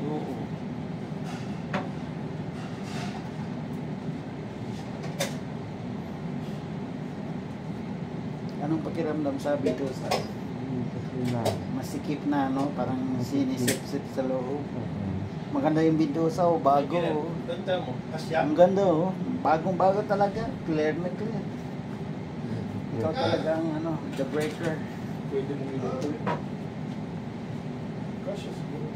Oo. Anong pakiramdam sabi ko sa masikip na, no? Parang sinisip-sip sa loob. Maganda yung Bintusa, oh, bago. Oh. Ganda mo. Kasya. Ang ganda, oh. Bagong-bago talaga. Clear na clear. Ikaw talaga ang ano, the breaker. Pwede mo ito. Kasya siguro.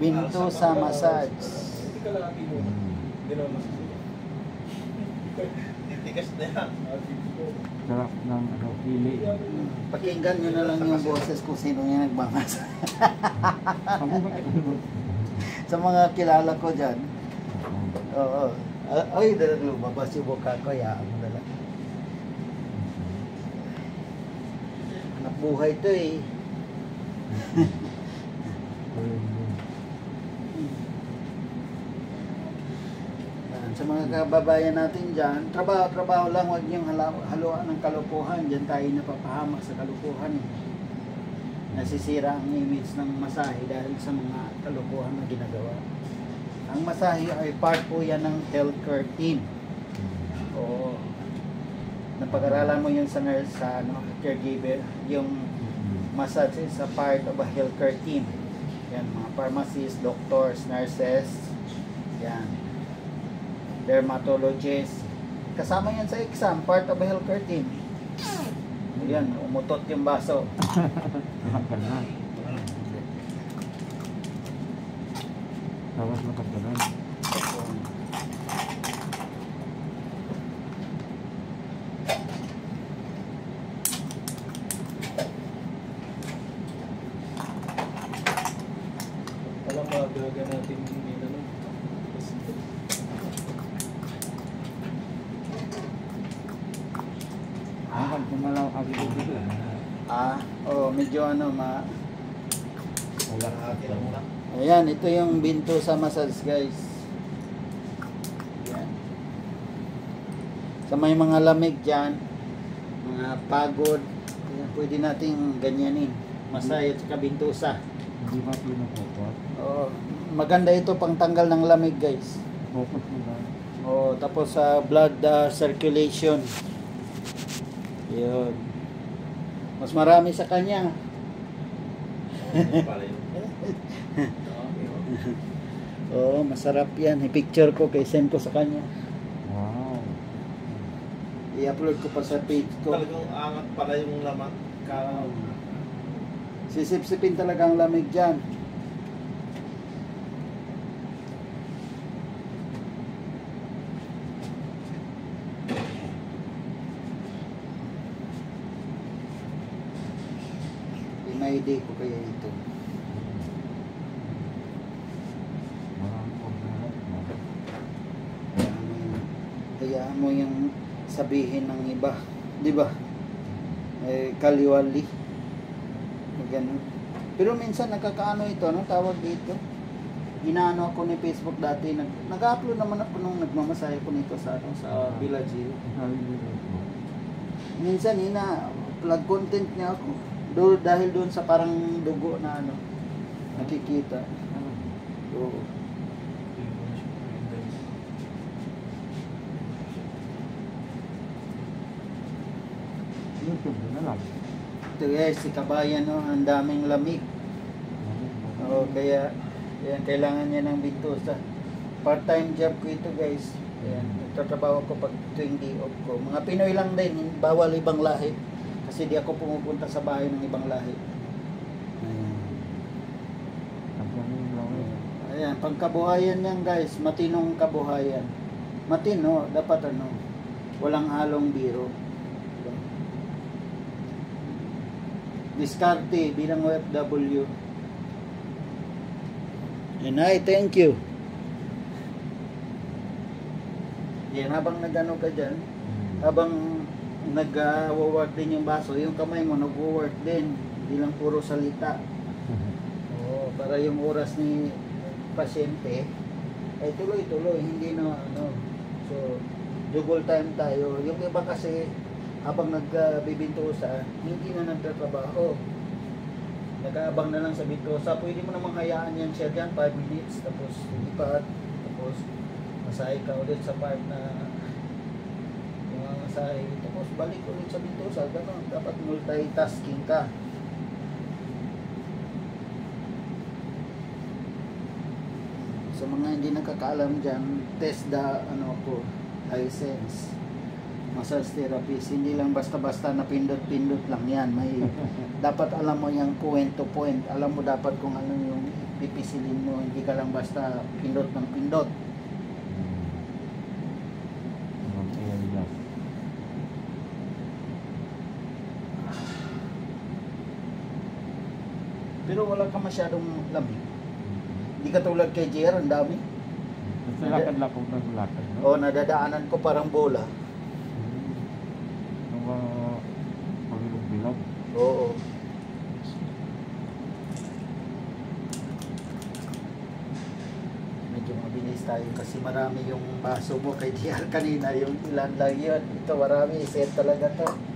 Bintusa massage. Hindi ka lagi mo. Hindi naman masasabi. Titigas na yan. Sarap ng ano, pili. Pakinggan nyo na lang yung boses kung sino yung nagmamas. Sa mga kilala ko dyan. Oo. Ay, dalag lumabas yung buka ko. Hayaan mo na lang. Anak buhay to eh. Sa mga kababayan natin dyan, trabaho lang, huwag niyong haluan ng kalupuhan. Dyan tayo napapahamak sa kalupuhan. Nasisira ang image ng masahe dahil sa mga kalupuhan na ginagawa. Ang masahe ay part po yan ng healthcare team. Oo. Napag-aralan mo yun sa nurse, sa ano, caregiver. Yung massage is a part of a healthcare team. Yan, mga pharmacists, doctors, nurses. Yan. Dermatologist. Kasama yan sa exam, part of a healthcare team. Ayan, umutot yung baso. Tapos makagalan. Alam mo, talaga natin hindi na no? Akan kumalaw ako dito. Medyo ano, Wala Hati lang muna. ayan, ito yung Bintusa massage, guys. Ayan. Sa may mga lamig dyan, mga pagod, ayan, pwede nating ganyanin. Massage at saka Bintusa. Hindi ba pinafocus? Maganda ito pang tanggal ng lamig, guys. Focus mo ba? Tapos sa blood circulation. Yun. Mas marami sa kanya. Pala yun. Masarap yan. I-picture ko, kay send ko sa kanya. Wow. I-upload ko pa sa page ko. Talagang angat pala yung laman. Sisip-sipin talaga ang lamig dyan. May-idea ko kaya ito. Hayaan mo yung sabihin ng iba, di ba? Kaliwali. Ganun. Pero minsan nakakaano ito, anong tawag dito? Inaano ako ni Facebook dati, nag-upload naman ako nung nagmamasahe ko nito sa Village. Minsan plug content niya ako. Dahil doon sa parang dugo na ano, nakikita. Oo. YouTube na lang. Ito guys, si Kabayan, no, ang daming lamig. Kaya kailangan niya ng Bintusa. Part-time job ko ito, guys. Ayan, nagtatrabaho ko pag tuwing day off ko. Mga Pinoy lang din, bawal ibang lahi. Kasi di ako pumupunta sa bahay ng ibang lahi. Ayan, pangkabuhayan yan, guys. Matinong kabuhayan. Matino, dapat ano, walang halong biro. Diskarte bilang OFW. And I thank you. Yan, habang nagano ka dyan, habang nag-work din yung baso, yung kamay mo nag-work din, hindi lang puro salita. Para yung oras ni pasyente ay tuloy-tuloy, hindi na ano. So, double time tayo. Yung iba kasi habang nagbibintusa, hindi na nagtatrabaho. nag-aabang na lang sa Bitrosa. Pwede mo namang hayaan yan siya dyan, 5 minutes, tapos lipat, tapos masahe ka ulit sa part na yung masahe, tapos balik ulit sa Bitrosa. Ganun, dapat multitasking ka. Sa mga hindi nakakaalam dyan, test the license. Massage therapist, hindi lang basta-basta na pindot-pindot lang yan. May dapat alam mo yung point to point. Alam mo dapat kung ano yung pipisilin mo. Hindi ka lang basta pindot ng pindot. Pero wala ka masyadong lamig. Hindi ka tulad kay JR, ang dami. Basta lakad-lakad ng lakad, no? O, nadadaanan ko parang bola. Yung mga pagilog-bilog. Oo. Medyo mabilis tayo kasi marami yung baso mo kay JR kanina. Yung ilan lang yun. Ito marami. Set talaga to.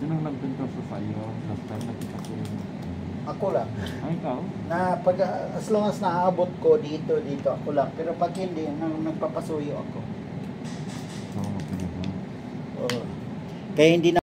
Sino ang nagpintor sa iyo? Last time nakita ko yung... Ako lang. Ay, ikaw? Na pag as long as naaabot ko dito ako lang. Pero pag hindi, nagpapasuyo ako. Oo, pinagawa. Oo. Kaya hindi na